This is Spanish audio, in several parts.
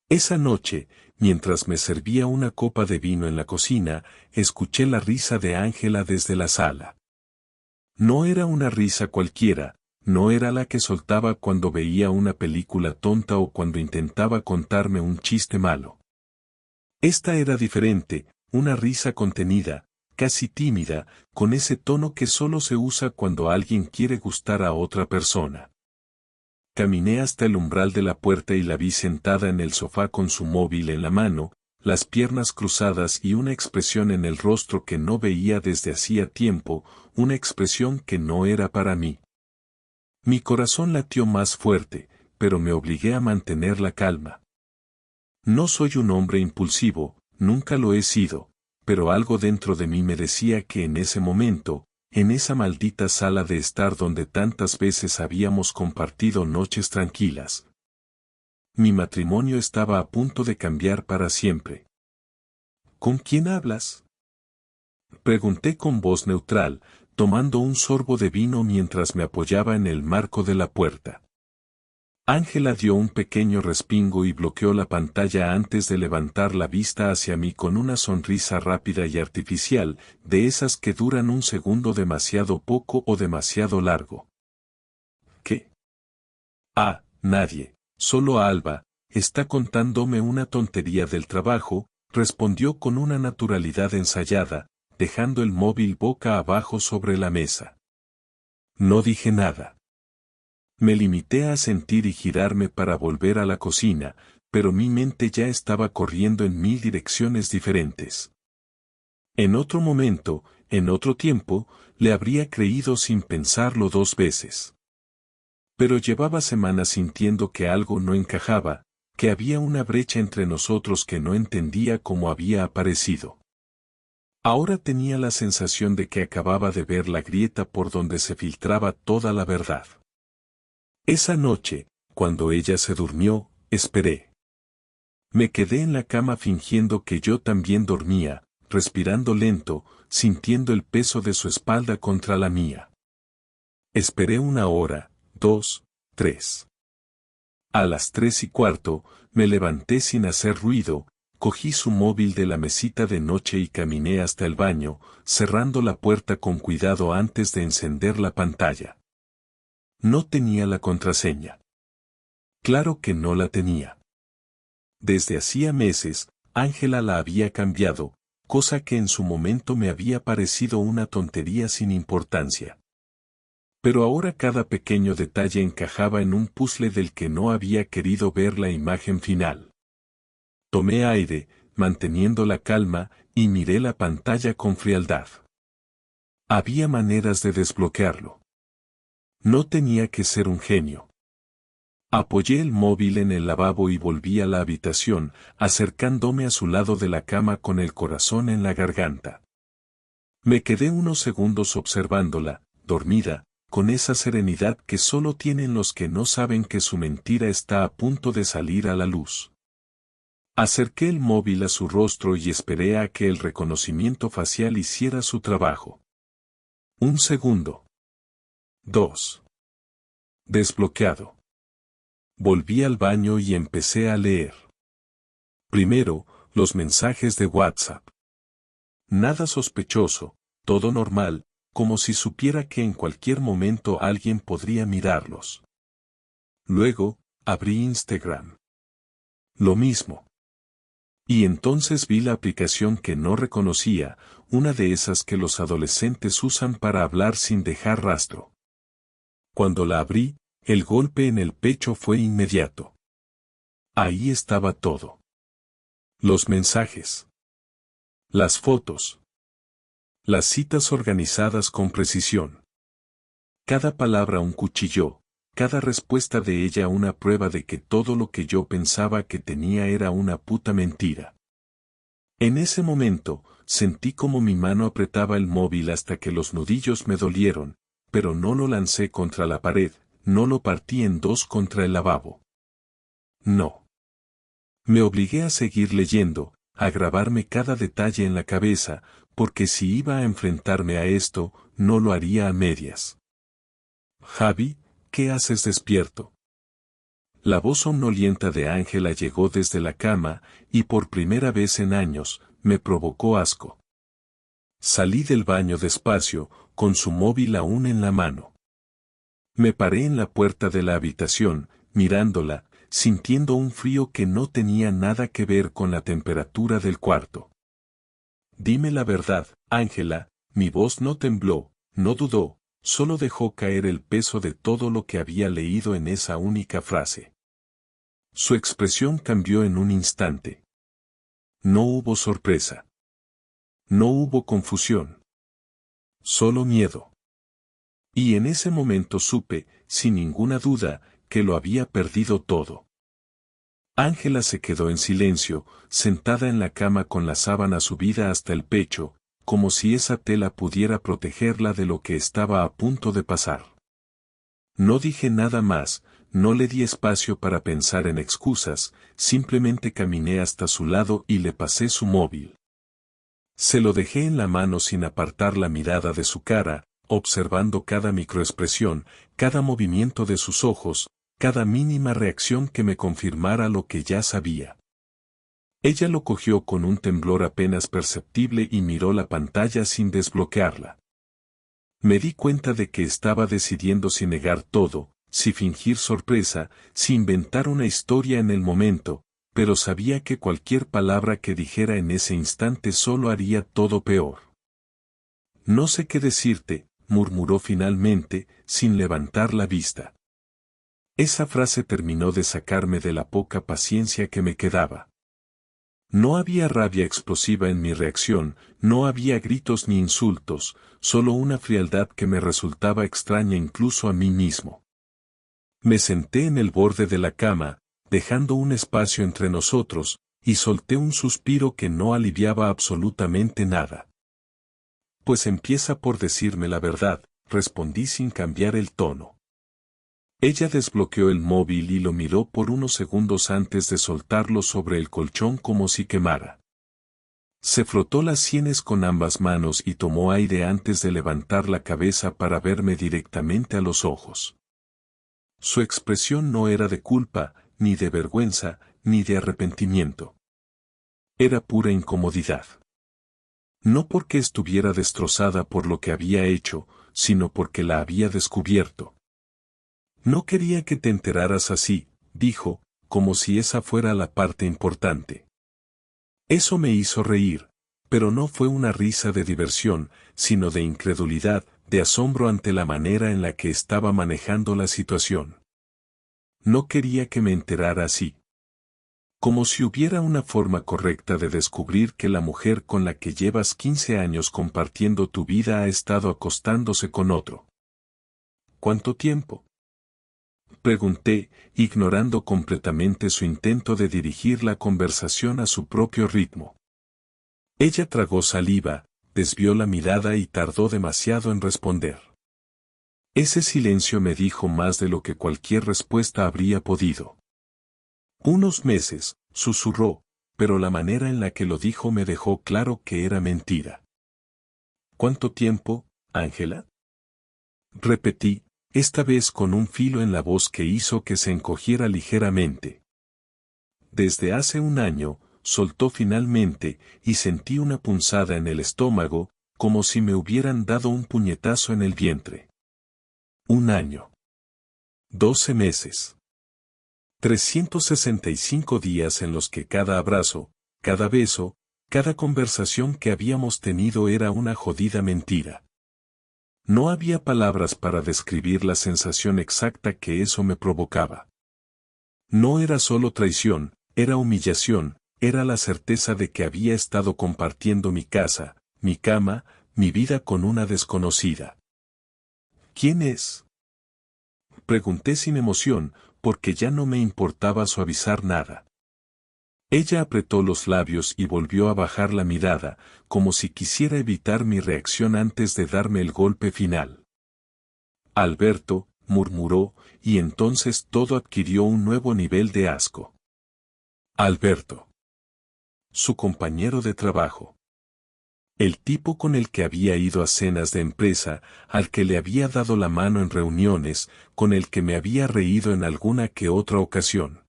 Esa noche, mientras me servía una copa de vino en la cocina, escuché la risa de Ángela desde la sala. No era una risa cualquiera, no era la que soltaba cuando veía una película tonta o cuando intentaba contarme un chiste malo. Esta era diferente, una risa contenida, casi tímida, con ese tono que solo se usa cuando alguien quiere gustar a otra persona. Caminé hasta el umbral de la puerta y la vi sentada en el sofá con su móvil en la mano, las piernas cruzadas y una expresión en el rostro que no veía desde hacía tiempo, una expresión que no era para mí. Mi corazón latió más fuerte, pero me obligué a mantener la calma. No soy un hombre impulsivo, nunca lo he sido, pero algo dentro de mí me decía que en ese momento, en esa maldita sala de estar donde tantas veces habíamos compartido noches tranquilas, mi matrimonio estaba a punto de cambiar para siempre. ¿Con quién hablas?, pregunté con voz neutral, tomando un sorbo de vino mientras me apoyaba en el marco de la puerta. Ángela dio un pequeño respingo y bloqueó la pantalla antes de levantar la vista hacia mí con una sonrisa rápida y artificial, de esas que duran un segundo demasiado poco o demasiado largo. ¿Qué? Ah, nadie, solo Alba, está contándome una tontería del trabajo, respondió con una naturalidad ensayada, dejando el móvil boca abajo sobre la mesa. No dije nada. Me limité a sentir y girarme para volver a la cocina, pero mi mente ya estaba corriendo en 1000 direcciones diferentes. En otro momento, en otro tiempo, le habría creído sin pensarlo 2 veces. Pero llevaba semanas sintiendo que algo no encajaba, que había una brecha entre nosotros que no entendía cómo había aparecido. Ahora tenía la sensación de que acababa de ver la grieta por donde se filtraba toda la verdad. Esa noche, cuando ella se durmió, esperé. Me quedé en la cama fingiendo que yo también dormía, respirando lento, sintiendo el peso de su espalda contra la mía. Esperé 1 hora, 2, 3. A las 3:15, me levanté sin hacer ruido, cogí su móvil de la mesita de noche y caminé hasta el baño, cerrando la puerta con cuidado antes de encender la pantalla. No tenía la contraseña. Claro que no la tenía. Desde hacía meses, Ángela la había cambiado, cosa que en su momento me había parecido una tontería sin importancia. Pero ahora cada pequeño detalle encajaba en un puzzle del que no había querido ver la imagen final. Tomé aire, manteniendo la calma, y miré la pantalla con frialdad. Había maneras de desbloquearlo. No tenía que ser un genio. Apoyé el móvil en el lavabo y volví a la habitación, acercándome a su lado de la cama con el corazón en la garganta. Me quedé unos segundos observándola, dormida, con esa serenidad que solo tienen los que no saben que su mentira está a punto de salir a la luz. Acerqué el móvil a su rostro y esperé a que el reconocimiento facial hiciera su trabajo. 1 segundo. 2. Desbloqueado. Volví al baño y empecé a leer. Primero, los mensajes de WhatsApp. Nada sospechoso, todo normal, como si supiera que en cualquier momento alguien podría mirarlos. Luego, abrí Instagram. Lo mismo. Y entonces vi la aplicación que no reconocía, una de esas que los adolescentes usan para hablar sin dejar rastro. Cuando la abrí, el golpe en el pecho fue inmediato. Ahí estaba todo. Los mensajes. Las fotos. Las citas organizadas con precisión. Cada palabra un cuchillo, cada respuesta de ella una prueba de que todo lo que yo pensaba que tenía era una puta mentira. En ese momento, sentí como mi mano apretaba el móvil hasta que los nudillos me dolieron, pero no lo lancé contra la pared, no lo partí en 2 contra el lavabo. No. Me obligué a seguir leyendo, a grabarme cada detalle en la cabeza, porque si iba a enfrentarme a esto, no lo haría a medias. Javi, ¿qué haces despierto? La voz somnolienta de Ángela llegó desde la cama, y por primera vez en años, me provocó asco. Salí del baño despacio, con su móvil aún en la mano. Me paré en la puerta de la habitación, mirándola, sintiendo un frío que no tenía nada que ver con la temperatura del cuarto. Dime la verdad, Ángela. Mi voz no tembló, no dudó, solo dejó caer el peso de todo lo que había leído en esa única frase. Su expresión cambió en un instante. No hubo sorpresa. No hubo confusión. Solo miedo. Y en ese momento supe, sin ninguna duda, que lo había perdido todo. Ángela se quedó en silencio, sentada en la cama con la sábana subida hasta el pecho, como si esa tela pudiera protegerla de lo que estaba a punto de pasar. No dije nada más, no le di espacio para pensar en excusas, simplemente caminé hasta su lado y le pasé su móvil. Se lo dejé en la mano sin apartar la mirada de su cara, observando cada microexpresión, cada movimiento de sus ojos, cada mínima reacción que me confirmara lo que ya sabía. Ella lo cogió con un temblor apenas perceptible y miró la pantalla sin desbloquearla. Me di cuenta de que estaba decidiendo si negar todo, si fingir sorpresa, si inventar una historia en el momento, pero sabía que cualquier palabra que dijera en ese instante solo haría todo peor. No sé qué decirte, murmuró finalmente, sin levantar la vista. Esa frase terminó de sacarme de la poca paciencia que me quedaba. No había rabia explosiva en mi reacción, no había gritos ni insultos, solo una frialdad que me resultaba extraña incluso a mí mismo. Me senté en el borde de la cama, dejando un espacio entre nosotros, y solté un suspiro que no aliviaba absolutamente nada. Pues empieza por decirme la verdad, respondí sin cambiar el tono. Ella desbloqueó el móvil y lo miró por unos segundos antes de soltarlo sobre el colchón como si quemara. Se frotó las sienes con ambas manos y tomó aire antes de levantar la cabeza para verme directamente a los ojos. Su expresión no era de culpa, ni de vergüenza, ni de arrepentimiento. Era pura incomodidad. No porque estuviera destrozada por lo que había hecho, sino porque la había descubierto. No quería que te enteraras así, dijo, como si esa fuera la parte importante. Eso me hizo reír, pero no fue una risa de diversión, sino de incredulidad, de asombro ante la manera en la que estaba manejando la situación. No quería que me enterara así. Como si hubiera una forma correcta de descubrir que la mujer con la que llevas 15 años compartiendo tu vida ha estado acostándose con otro. ¿Cuánto tiempo? Pregunté, ignorando completamente su intento de dirigir la conversación a su propio ritmo. Ella tragó saliva, desvió la mirada y tardó demasiado en responder. Ese silencio me dijo más de lo que cualquier respuesta habría podido. Unos meses, susurró, pero la manera en la que lo dijo me dejó claro que era mentira. ¿Cuánto tiempo, Ángela? Repetí, esta vez con un filo en la voz que hizo que se encogiera ligeramente. Desde hace un año, soltó finalmente, y sentí una punzada en el estómago, como si me hubieran dado un puñetazo en el vientre. 1 año. 12 meses. 365 días en los que cada abrazo, cada beso, cada conversación que habíamos tenido era una jodida mentira. No había palabras para describir la sensación exacta que eso me provocaba. No era solo traición, era humillación, era la certeza de que había estado compartiendo mi casa, mi cama, mi vida con una desconocida. ¿Quién es? Pregunté sin emoción, porque ya no me importaba suavizar nada. Ella apretó los labios y volvió a bajar la mirada, como si quisiera evitar mi reacción antes de darme el golpe final. Alberto, murmuró, y entonces todo adquirió un nuevo nivel de asco. Alberto. Su compañero de trabajo. El tipo con el que había ido a cenas de empresa, al que le había dado la mano en reuniones, con el que me había reído en alguna que otra ocasión.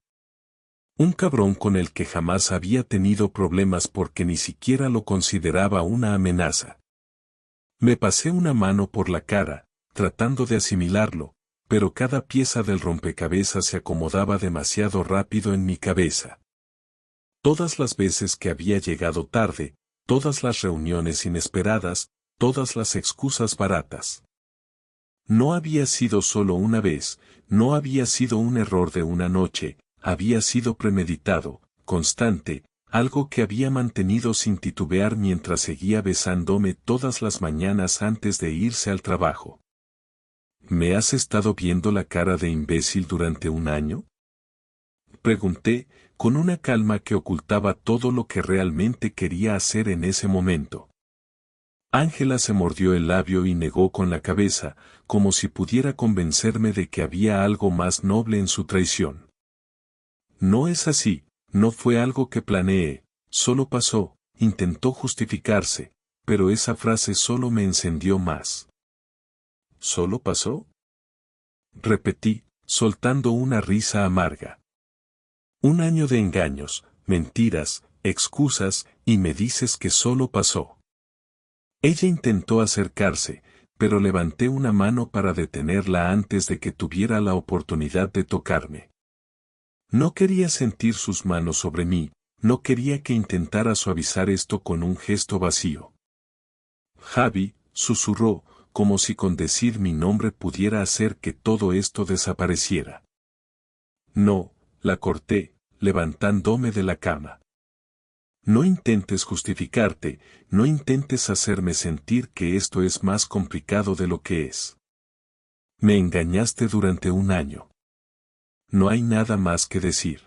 Un cabrón con el que jamás había tenido problemas porque ni siquiera lo consideraba una amenaza. Me pasé una mano por la cara, tratando de asimilarlo, pero cada pieza del rompecabezas se acomodaba demasiado rápido en mi cabeza. Todas las veces que había llegado tarde, todas las reuniones inesperadas, todas las excusas baratas. No había sido solo una vez, no había sido un error de una noche, había sido premeditado, constante, algo que había mantenido sin titubear mientras seguía besándome todas las mañanas antes de irse al trabajo. ¿Me has estado viendo la cara de imbécil durante un año? Pregunté, con una calma que ocultaba todo lo que realmente quería hacer en ese momento. Ángela se mordió el labio y negó con la cabeza, como si pudiera convencerme de que había algo más noble en su traición. No es así, no fue algo que planeé, solo pasó, intentó justificarse, pero esa frase solo me encendió más. ¿Solo pasó? Repetí, soltando una risa amarga. Un año de engaños, mentiras, excusas, y me dices que solo pasó. Ella intentó acercarse, pero levanté una mano para detenerla antes de que tuviera la oportunidad de tocarme. No quería sentir sus manos sobre mí, no quería que intentara suavizar esto con un gesto vacío. Javi, susurró, como si con decir mi nombre pudiera hacer que todo esto desapareciera. No, la corté, levantándome de la cama. No intentes justificarte, no intentes hacerme sentir que esto es más complicado de lo que es. Me engañaste durante un año. No hay nada más que decir.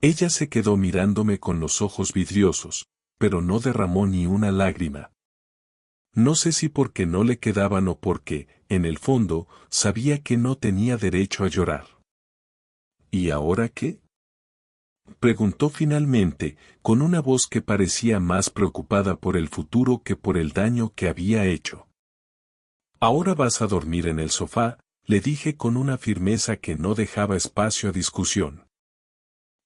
Ella se quedó mirándome con los ojos vidriosos, pero no derramó ni una lágrima. No sé si porque no le quedaban o porque, en el fondo, sabía que no tenía derecho a llorar. ¿Y ahora qué? Preguntó finalmente, con una voz que parecía más preocupada por el futuro que por el daño que había hecho. Ahora vas a dormir en el sofá, le dije con una firmeza que no dejaba espacio a discusión.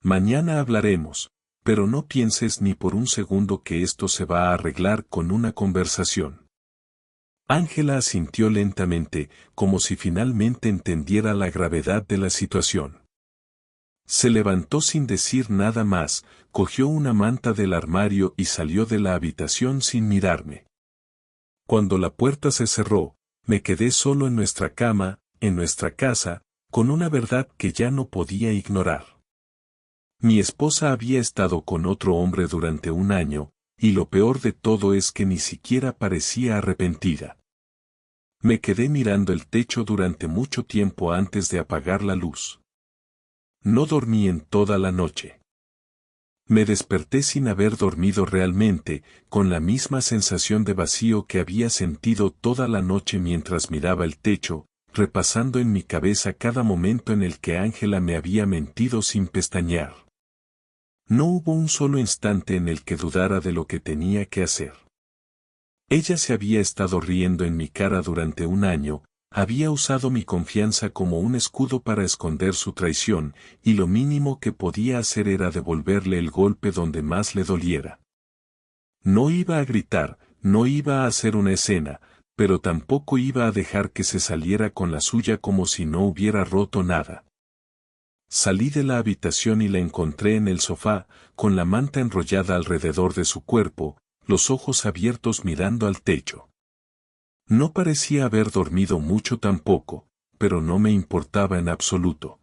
Mañana hablaremos, pero no pienses ni por un segundo que esto se va a arreglar con una conversación. Ángela asintió lentamente, como si finalmente entendiera la gravedad de la situación. Se levantó sin decir nada más, cogió una manta del armario y salió de la habitación sin mirarme. Cuando la puerta se cerró, me quedé solo en nuestra cama, en nuestra casa, con una verdad que ya no podía ignorar. Mi esposa había estado con otro hombre durante un año, y lo peor de todo es que ni siquiera parecía arrepentida. Me quedé mirando el techo durante mucho tiempo antes de apagar la luz. No dormí en toda la noche. Me desperté sin haber dormido realmente, con la misma sensación de vacío que había sentido toda la noche mientras miraba el techo, repasando en mi cabeza cada momento en el que Ángela me había mentido sin pestañear. No hubo un solo instante en el que dudara de lo que tenía que hacer. Ella se había estado riendo en mi cara durante un año, había usado mi confianza como un escudo para esconder su traición, y lo mínimo que podía hacer era devolverle el golpe donde más le doliera. No iba a gritar, no iba a hacer una escena, pero tampoco iba a dejar que se saliera con la suya como si no hubiera roto nada. Salí de la habitación y la encontré en el sofá, con la manta enrollada alrededor de su cuerpo, los ojos abiertos mirando al techo. No parecía haber dormido mucho tampoco, pero no me importaba en absoluto.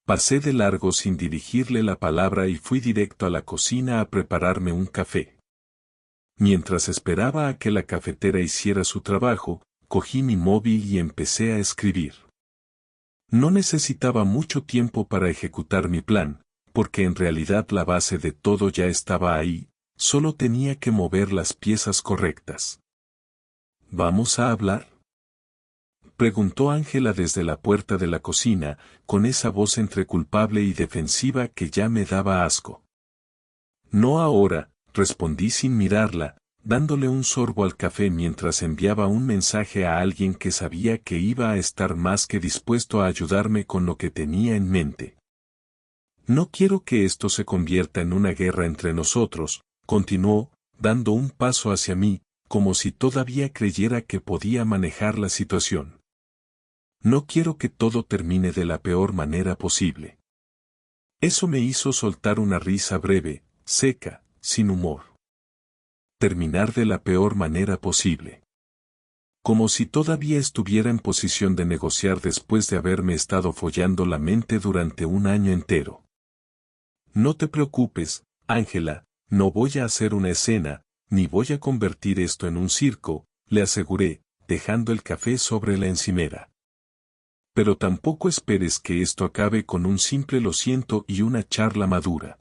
Pasé de largo sin dirigirle la palabra y fui directo a la cocina a prepararme un café. Mientras esperaba a que la cafetera hiciera su trabajo, cogí mi móvil y empecé a escribir. No necesitaba mucho tiempo para ejecutar mi plan, porque en realidad la base de todo ya estaba ahí, solo tenía que mover las piezas correctas. ¿Vamos a hablar?, preguntó Ángela desde la puerta de la cocina, con esa voz entre culpable y defensiva que ya me daba asco. No ahora, respondí sin mirarla, dándole un sorbo al café mientras enviaba un mensaje a alguien que sabía que iba a estar más que dispuesto a ayudarme con lo que tenía en mente. No quiero que esto se convierta en una guerra entre nosotros, continuó, dando un paso hacia mí, como si todavía creyera que podía manejar la situación. No quiero que todo termine de la peor manera posible. Eso me hizo soltar una risa breve, seca, sin humor. Terminar de la peor manera posible. Como si todavía estuviera en posición de negociar después de haberme estado follando la mente durante un año entero. No te preocupes, Ángela, no voy a hacer una escena, ni voy a convertir esto en un circo, le aseguré, dejando el café sobre la encimera. Pero tampoco esperes que esto acabe con un simple lo siento y una charla madura.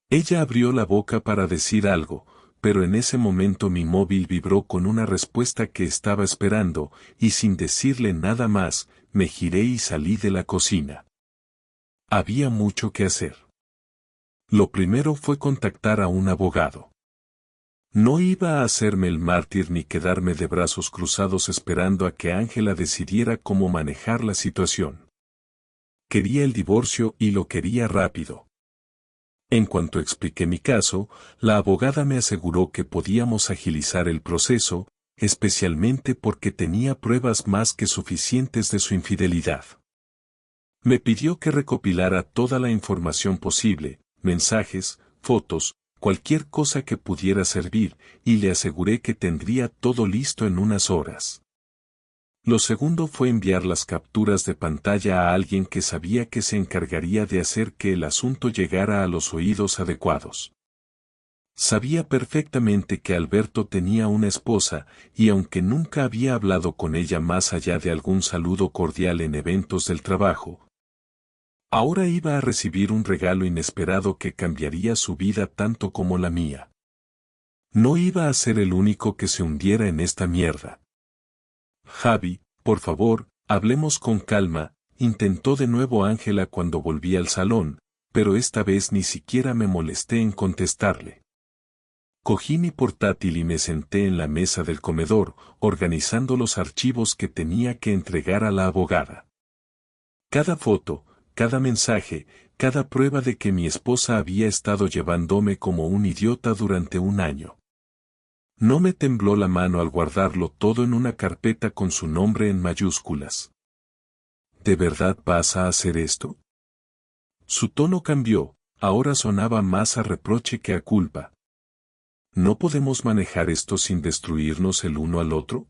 Ella abrió la boca para decir algo, pero en ese momento mi móvil vibró con una respuesta que estaba esperando, y sin decirle nada más, me giré y salí de la cocina. Había mucho que hacer. Lo primero fue contactar a un abogado. No iba a hacerme el mártir ni quedarme de brazos cruzados esperando a que Ángela decidiera cómo manejar la situación. Quería el divorcio y lo quería rápido. En cuanto expliqué mi caso, la abogada me aseguró que podíamos agilizar el proceso, especialmente porque tenía pruebas más que suficientes de su infidelidad. Me pidió que recopilara toda la información posible, mensajes, fotos, cualquier cosa que pudiera servir, y le aseguré que tendría todo listo en unas horas. Lo segundo fue enviar las capturas de pantalla a alguien que sabía que se encargaría de hacer que el asunto llegara a los oídos adecuados. Sabía perfectamente que Alberto tenía una esposa, y aunque nunca había hablado con ella más allá de algún saludo cordial en eventos del trabajo, ahora iba a recibir un regalo inesperado que cambiaría su vida tanto como la mía. No iba a ser el único que se hundiera en esta mierda. Javi, por favor, hablemos con calma, intentó de nuevo Ángela cuando volví al salón, pero esta vez ni siquiera me molesté en contestarle. Cogí mi portátil y me senté en la mesa del comedor, organizando los archivos que tenía que entregar a la abogada. Cada foto, cada mensaje, cada prueba de que mi esposa había estado llevándome como un idiota durante un año. No me tembló la mano al guardarlo todo en una carpeta con su nombre en mayúsculas. ¿De verdad vas a hacer esto? Su tono cambió, ahora sonaba más a reproche que a culpa. ¿No podemos manejar esto sin destruirnos el uno al otro?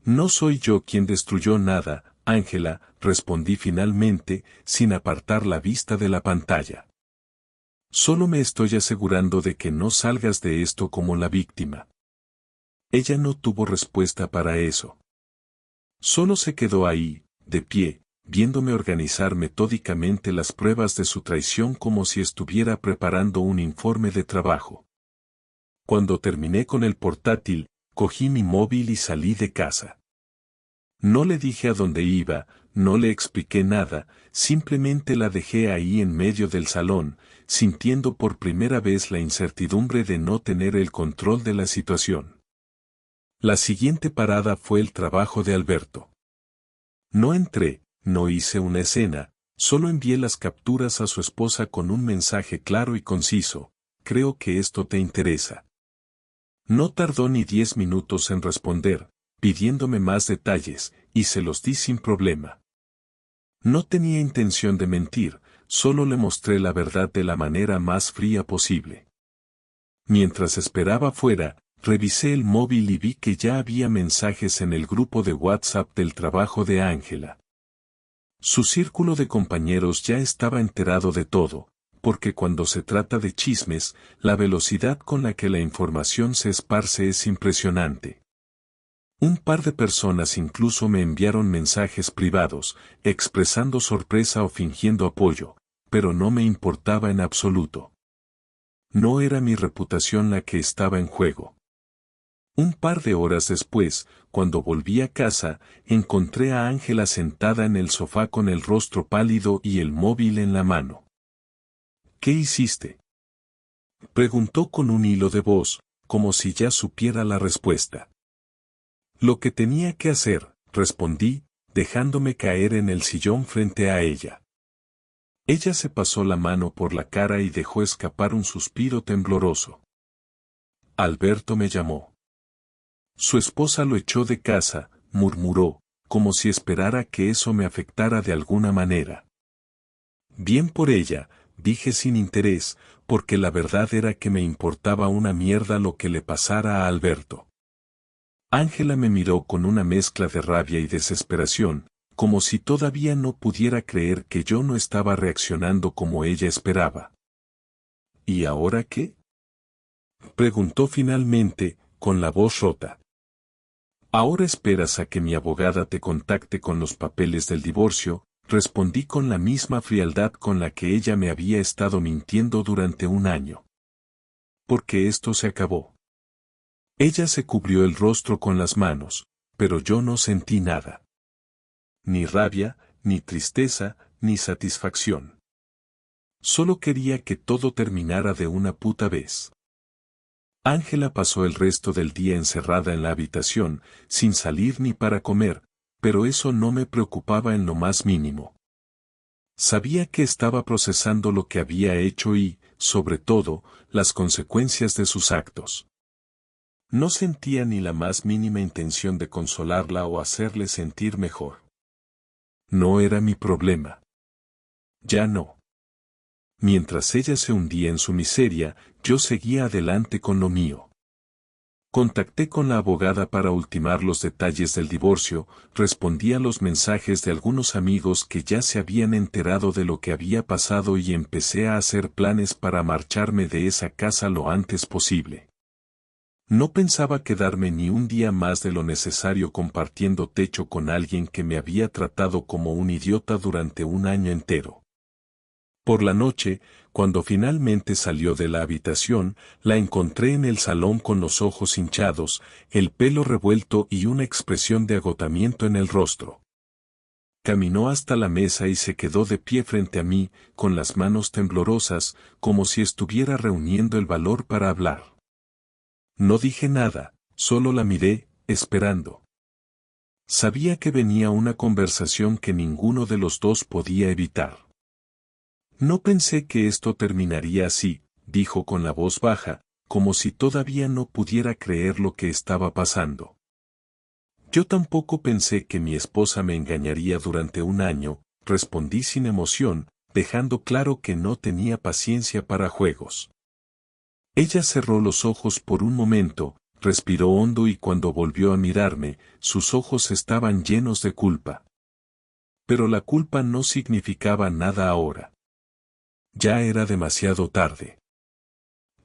No soy yo quien destruyó nada, Ángela, respondí finalmente, sin apartar la vista de la pantalla. Solo me estoy asegurando de que no salgas de esto como la víctima. Ella no tuvo respuesta para eso. Solo se quedó ahí, de pie, viéndome organizar metódicamente las pruebas de su traición como si estuviera preparando un informe de trabajo. Cuando terminé con el portátil, cogí mi móvil y salí de casa. No le dije a dónde iba, no le expliqué nada, simplemente la dejé ahí en medio del salón, sintiendo por primera vez la incertidumbre de no tener el control de la situación. La siguiente parada fue el trabajo de Alberto. No entré, no hice una escena, solo envié las capturas a su esposa con un mensaje claro y conciso: creo que esto te interesa. No tardó ni 10 minutos en responder, pidiéndome más detalles, y se los di sin problema. No tenía intención de mentir, solo le mostré la verdad de la manera más fría posible. Mientras esperaba fuera, revisé el móvil y vi que ya había mensajes en el grupo de WhatsApp del trabajo de Ángela. Su círculo de compañeros ya estaba enterado de todo, porque cuando se trata de chismes, la velocidad con la que la información se esparce es impresionante. Un par de personas incluso me enviaron mensajes privados, expresando sorpresa o fingiendo apoyo, pero no me importaba en absoluto. No era mi reputación la que estaba en juego. Un par de horas después, cuando volví a casa, encontré a Ángela sentada en el sofá con el rostro pálido y el móvil en la mano. ¿Qué hiciste?, preguntó con un hilo de voz, como si ya supiera la respuesta. Lo que tenía que hacer, respondí, dejándome caer en el sillón frente a ella. Ella se pasó la mano por la cara y dejó escapar un suspiro tembloroso. Alberto me llamó. Su esposa lo echó de casa, murmuró, como si esperara que eso me afectara de alguna manera. Bien por ella, dije sin interés, porque la verdad era que me importaba una mierda lo que le pasara a Alberto. Ángela me miró con una mezcla de rabia y desesperación, como si todavía no pudiera creer que yo no estaba reaccionando como ella esperaba. ¿Y ahora qué?, preguntó finalmente, con la voz rota. Ahora esperas a que mi abogada te contacte con los papeles del divorcio, respondí con la misma frialdad con la que ella me había estado mintiendo durante un año. Porque esto se acabó. Ella se cubrió el rostro con las manos, pero yo no sentí nada. Ni rabia, ni tristeza, ni satisfacción. Solo quería que todo terminara de una puta vez. Ángela pasó el resto del día encerrada en la habitación, sin salir ni para comer, pero eso no me preocupaba en lo más mínimo. Sabía que estaba procesando lo que había hecho y, sobre todo, las consecuencias de sus actos. No sentía ni la más mínima intención de consolarla o hacerle sentir mejor. No era mi problema. Ya no. Mientras ella se hundía en su miseria, yo seguía adelante con lo mío. Contacté con la abogada para ultimar los detalles del divorcio, respondí a los mensajes de algunos amigos que ya se habían enterado de lo que había pasado y empecé a hacer planes para marcharme de esa casa lo antes posible. No pensaba quedarme ni un día más de lo necesario compartiendo techo con alguien que me había tratado como un idiota durante un año entero. Por la noche, cuando finalmente salió de la habitación, la encontré en el salón con los ojos hinchados, el pelo revuelto y una expresión de agotamiento en el rostro. Caminó hasta la mesa y se quedó de pie frente a mí, con las manos temblorosas, como si estuviera reuniendo el valor para hablar. No dije nada, solo la miré, esperando. Sabía que venía una conversación que ninguno de los dos podía evitar. No pensé que esto terminaría así, dijo con la voz baja, como si todavía no pudiera creer lo que estaba pasando. Yo tampoco pensé que mi esposa me engañaría durante un año, respondí sin emoción, dejando claro que no tenía paciencia para juegos. Ella cerró los ojos por un momento, respiró hondo y cuando volvió a mirarme, sus ojos estaban llenos de culpa. Pero la culpa no significaba nada ahora. Ya era demasiado tarde.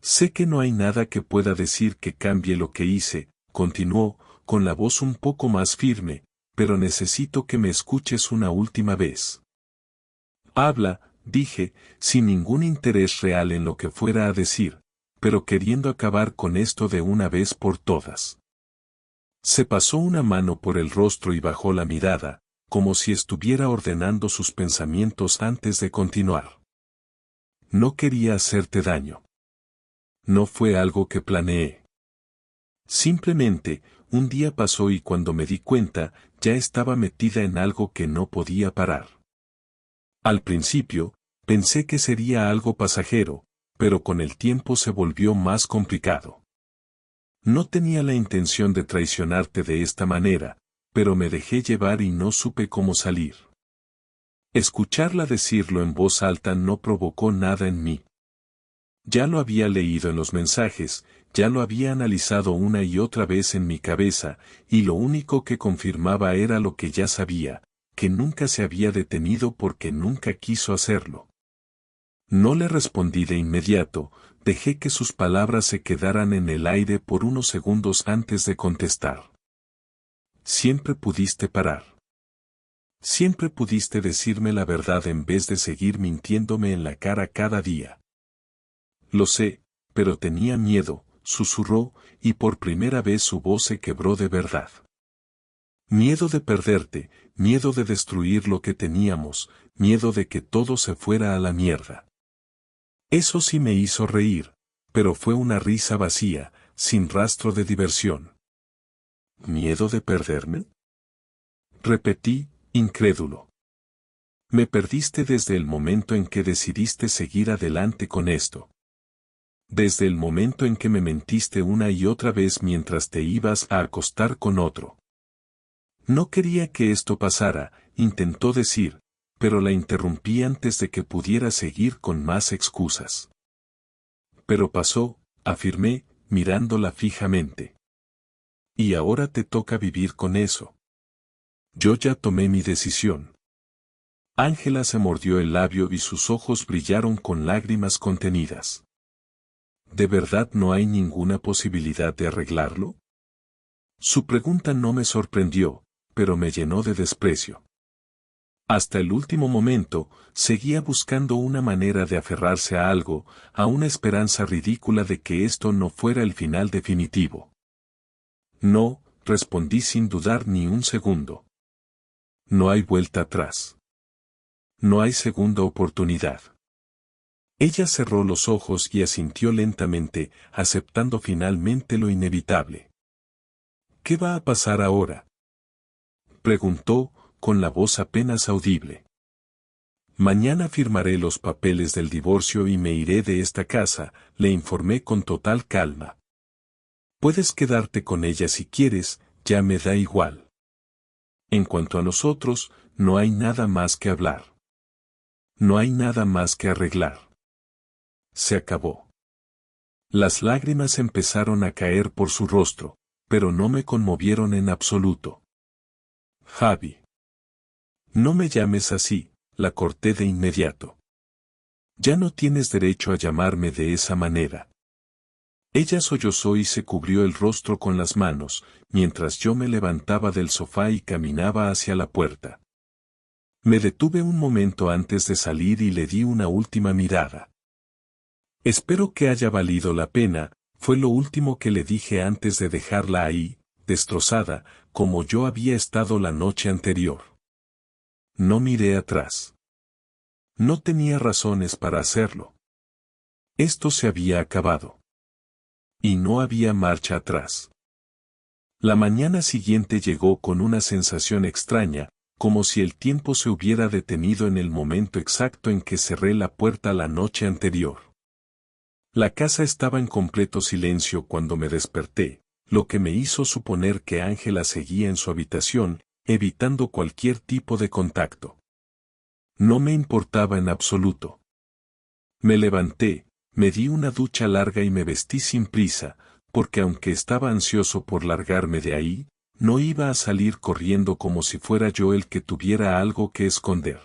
Sé que no hay nada que pueda decir que cambie lo que hice, continuó, con la voz un poco más firme, pero necesito que me escuches una última vez. Habla, dije, sin ningún interés real en lo que fuera a decir, pero queriendo acabar con esto de una vez por todas. Se pasó una mano por el rostro y bajó la mirada, como si estuviera ordenando sus pensamientos antes de continuar. No quería hacerte daño. No fue algo que planeé. Simplemente, un día pasó y cuando me di cuenta, ya estaba metida en algo que no podía parar. Al principio, pensé que sería algo pasajero, pero con el tiempo se volvió más complicado. No tenía la intención de traicionarte de esta manera, pero me dejé llevar y no supe cómo salir. Escucharla decirlo en voz alta no provocó nada en mí. Ya lo había leído en los mensajes, ya lo había analizado una y otra vez en mi cabeza, y lo único que confirmaba era lo que ya sabía, que nunca se había detenido porque nunca quiso hacerlo. No le respondí de inmediato, dejé que sus palabras se quedaran en el aire por unos segundos antes de contestar. Siempre pudiste parar. Siempre pudiste decirme la verdad en vez de seguir mintiéndome en la cara cada día. Lo sé, pero tenía miedo, susurró, y por primera vez su voz se quebró de verdad. Miedo de perderte, miedo de destruir lo que teníamos, miedo de que todo se fuera a la mierda. Eso sí me hizo reír, pero fue una risa vacía, sin rastro de diversión. ¿Miedo de perderme? Repetí, incrédulo. Me perdiste desde el momento en que decidiste seguir adelante con esto. Desde el momento en que me mentiste una y otra vez mientras te ibas a acostar con otro. No quería que esto pasara, intentó decir, pero la interrumpí antes de que pudiera seguir con más excusas. Pero pasó, afirmé, mirándola fijamente. Y ahora te toca vivir con eso. Yo ya tomé mi decisión. Ángela se mordió el labio y sus ojos brillaron con lágrimas contenidas. ¿De verdad no hay ninguna posibilidad de arreglarlo? Su pregunta no me sorprendió, pero me llenó de desprecio. Hasta el último momento, seguía buscando una manera de aferrarse a algo, a una esperanza ridícula de que esto no fuera el final definitivo. No, respondí sin dudar ni un segundo. No hay vuelta atrás. No hay segunda oportunidad. Ella cerró los ojos y asintió lentamente, aceptando finalmente lo inevitable. ¿Qué va a pasar ahora?, preguntó, con la voz apenas audible. Mañana firmaré los papeles del divorcio y me iré de esta casa, le informé con total calma. Puedes quedarte con ella si quieres, ya me da igual. En cuanto a nosotros, no hay nada más que hablar. No hay nada más que arreglar. Se acabó. Las lágrimas empezaron a caer por su rostro, pero no me conmovieron en absoluto. Javi. No me llames así, la corté de inmediato. Ya no tienes derecho a llamarme de esa manera. Ella sollozó y se cubrió el rostro con las manos, mientras yo me levantaba del sofá y caminaba hacia la puerta. Me detuve un momento antes de salir y le di una última mirada. Espero que haya valido la pena, fue lo último que le dije antes de dejarla ahí, destrozada, como yo había estado la noche anterior. No miré atrás. No tenía razones para hacerlo. Esto se había acabado. Y no había marcha atrás. La mañana siguiente llegó con una sensación extraña, como si el tiempo se hubiera detenido en el momento exacto en que cerré la puerta la noche anterior. La casa estaba en completo silencio cuando me desperté, lo que me hizo suponer que Ángela seguía en su habitación, evitando cualquier tipo de contacto. No me importaba en absoluto. Me levanté, me di una ducha larga y me vestí sin prisa, porque aunque estaba ansioso por largarme de ahí, no iba a salir corriendo como si fuera yo el que tuviera algo que esconder.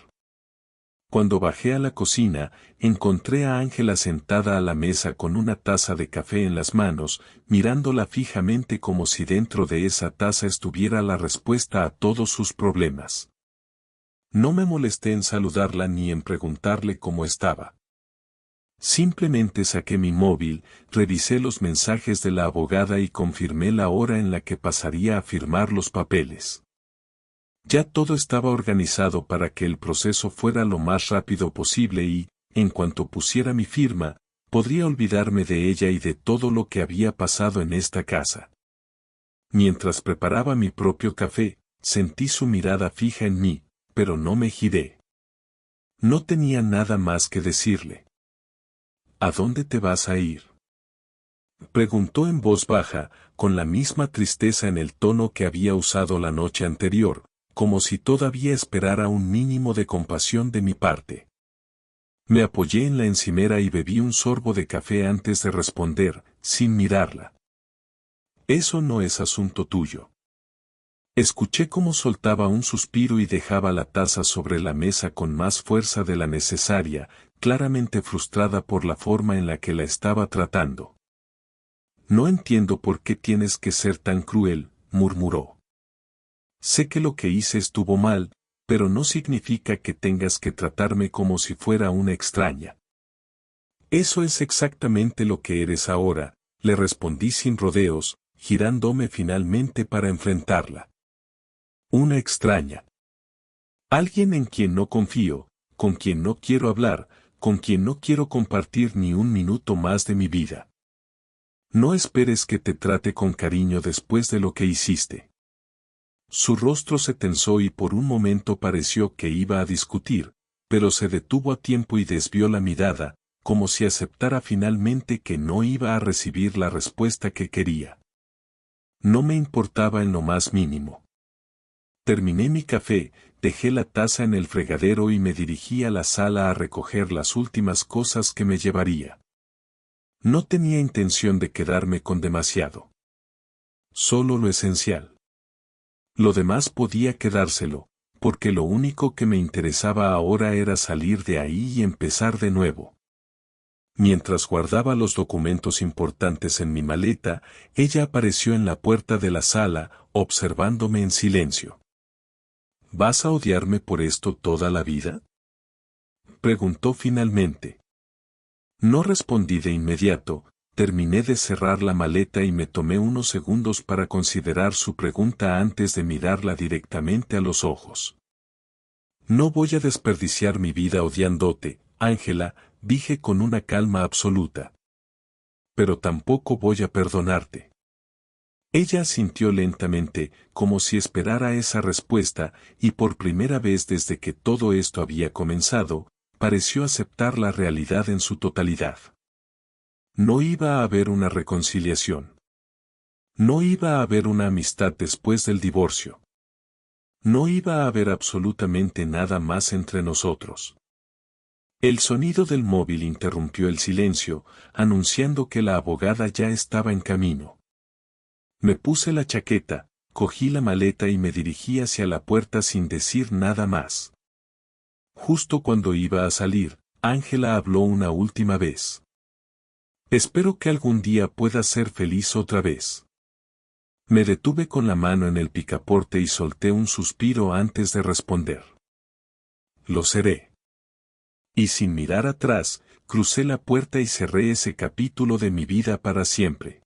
Cuando bajé a la cocina, encontré a Ángela sentada a la mesa con una taza de café en las manos, mirándola fijamente como si dentro de esa taza estuviera la respuesta a todos sus problemas. No me molesté en saludarla ni en preguntarle cómo estaba. Simplemente saqué mi móvil, revisé los mensajes de la abogada y confirmé la hora en la que pasaría a firmar los papeles. Ya todo estaba organizado para que el proceso fuera lo más rápido posible y, en cuanto pusiera mi firma, podría olvidarme de ella y de todo lo que había pasado en esta casa. Mientras preparaba mi propio café, sentí su mirada fija en mí, pero no me giré. No tenía nada más que decirle. ¿A dónde te vas a ir?, preguntó en voz baja, con la misma tristeza en el tono que había usado la noche anterior, como si todavía esperara un mínimo de compasión de mi parte. Me apoyé en la encimera y bebí un sorbo de café antes de responder, sin mirarla. Eso no es asunto tuyo. Escuché cómo soltaba un suspiro y dejaba la taza sobre la mesa con más fuerza de la necesaria, claramente frustrada por la forma en la que la estaba tratando. No entiendo por qué tienes que ser tan cruel, murmuró. Sé que lo que hice estuvo mal, pero no significa que tengas que tratarme como si fuera una extraña. Eso es exactamente lo que eres ahora, le respondí sin rodeos, girándome finalmente para enfrentarla. Una extraña. Alguien en quien no confío, con quien no quiero hablar, con quien no quiero compartir ni un minuto más de mi vida. No esperes que te trate con cariño después de lo que hiciste. Su rostro se tensó y por un momento pareció que iba a discutir, pero se detuvo a tiempo y desvió la mirada, como si aceptara finalmente que no iba a recibir la respuesta que quería. No me importaba en lo más mínimo. Terminé mi café, dejé la taza en el fregadero y me dirigí a la sala a recoger las últimas cosas que me llevaría. No tenía intención de quedarme con demasiado. Solo lo esencial. Lo demás podía quedárselo, porque lo único que me interesaba ahora era salir de ahí y empezar de nuevo. Mientras guardaba los documentos importantes en mi maleta, ella apareció en la puerta de la sala, observándome en silencio. ¿Vas a odiarme por esto toda la vida?, preguntó finalmente. No respondí de inmediato, terminé de cerrar la maleta y me tomé unos segundos para considerar su pregunta antes de mirarla directamente a los ojos. No voy a desperdiciar mi vida odiándote, Ángela, dije con una calma absoluta. Pero tampoco voy a perdonarte. Ella asintió lentamente, como si esperara esa respuesta, y por primera vez desde que todo esto había comenzado, pareció aceptar la realidad en su totalidad. No iba a haber una reconciliación. No iba a haber una amistad después del divorcio. No iba a haber absolutamente nada más entre nosotros. El sonido del móvil interrumpió el silencio, anunciando que la abogada ya estaba en camino. Me puse la chaqueta, cogí la maleta y me dirigí hacia la puerta sin decir nada más. Justo cuando iba a salir, Ángela habló una última vez. Espero que algún día puedas ser feliz otra vez. Me detuve con la mano en el picaporte y solté un suspiro antes de responder. Lo seré. Y sin mirar atrás, crucé la puerta y cerré ese capítulo de mi vida para siempre.